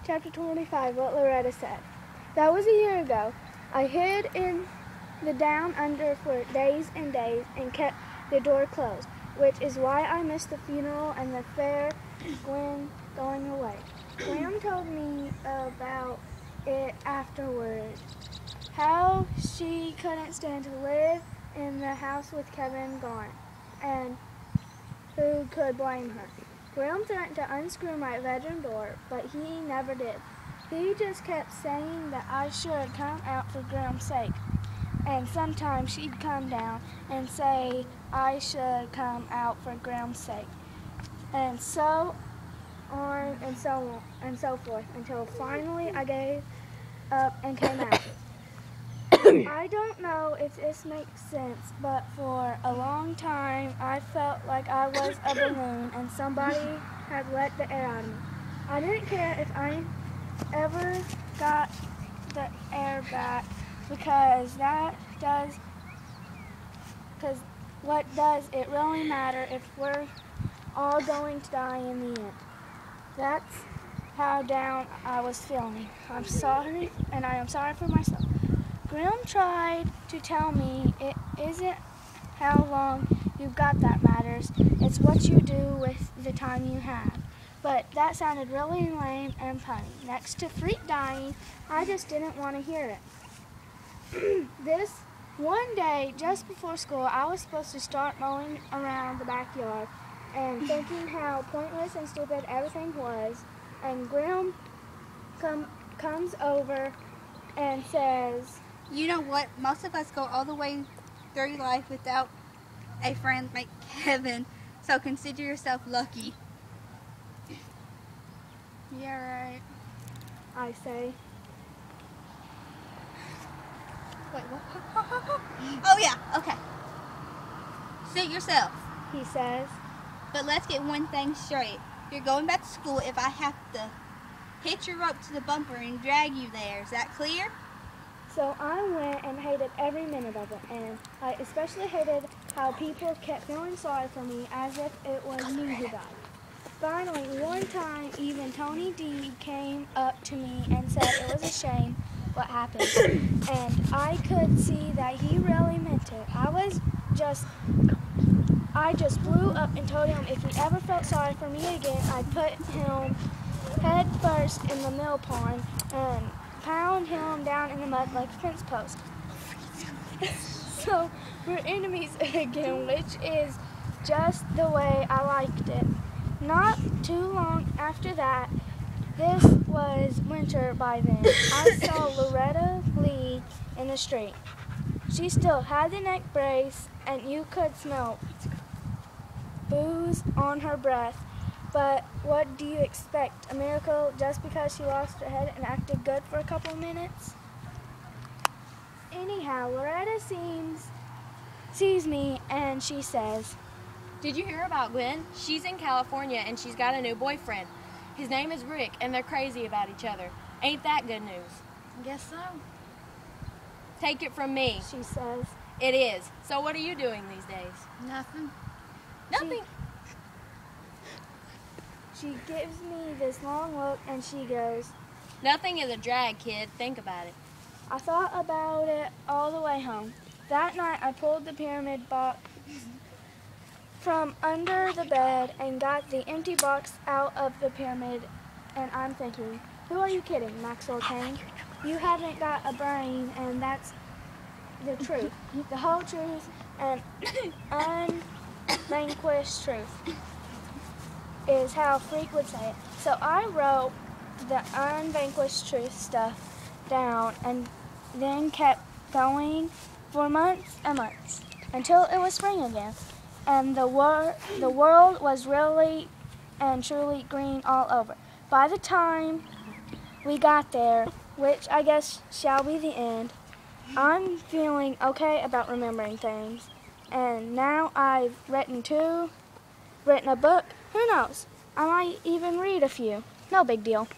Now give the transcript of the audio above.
chapter 25, what Loretta said. That was a year ago. I hid in the down under for days and days and kept the door closed, which is why I missed the funeral and the fair when going away. Graham told me about it afterward, how she couldn't stand to live in the house with Kevin gone, and who could blame her. Graham threatened to unscrew my bedroom door, but he never did. He just kept saying that I should come out for Graham's sake. And sometimes she'd come down and say I should come out for Graham's sake. And so on and so forth, until finally I gave up and came out. I don't know if this makes sense, but for a long time I felt like I was a balloon and somebody had let the air out of me. I didn't care if I ever got the air back, because what does it really matter if we're all going to die in the end? That's how down I was feeling. I'm sorry, and I am sorry for myself. Graham tried to tell me it isn't how long you've got that matters, it's what you do with the time you have. But that sounded really lame and punny. Next to freak dying, I just didn't want to hear it. This one day, just before school, I was supposed to start mowing around the backyard and thinking how pointless and stupid everything was, and Graham comes over and says, "You know what? Most of us go all the way through life without a friend like Kevin, so consider yourself lucky." "Yeah, right," I say. Wait, what? Oh yeah, okay. Suit yourself, he says. But let's get one thing straight. You're going back to school if I have to hitch your rope to the bumper and drag you there. Is that clear? So I went and hated every minute of it, and I especially hated how people kept feeling sorry for me as if it was me who died. Finally, one time, even Tony D came up to me and said it was a shame what happened, and I could see that he really meant it. I just blew up and told him if he ever felt sorry for me again, I'd put him head first in the mill pond and pound him down in the mud like a fence post. So we're enemies again, which is just the way I liked it. Not too long after that, this was winter by then, I saw Loretta Lee in the street. She still had the neck brace, and you could smell booze on her breath. But what do you expect? A miracle just because she lost her head and acted good for a couple of minutes? Anyhow, Loretta sees me and she says, "Did you hear about Gwen? She's in California and she's got a new boyfriend. His name is Rick and they're crazy about each other. Ain't that good news?" I guess so. "Take it from me," she says. "It is. So what are you doing these days?" Nothing. Nothing. She gives me this long look and she goes, "Nothing is a drag, kid. Think about it." I thought about it all the way home. That night I pulled the pyramid box from under the bed and got the empty box out of the pyramid, and I'm thinking, who are you kidding, Maxwell Kane? You haven't got a brain, and that's the truth. The whole truth and unvanquished truth is how Freak would say it. So I wrote the unvanquished truth stuff down and then kept going for months and months until it was spring again, and the world was really and truly green all over. By the time we got there, which I guess shall be the end, I'm feeling okay about remembering things, and now I've written a book. Who knows? I might even read a few. No big deal.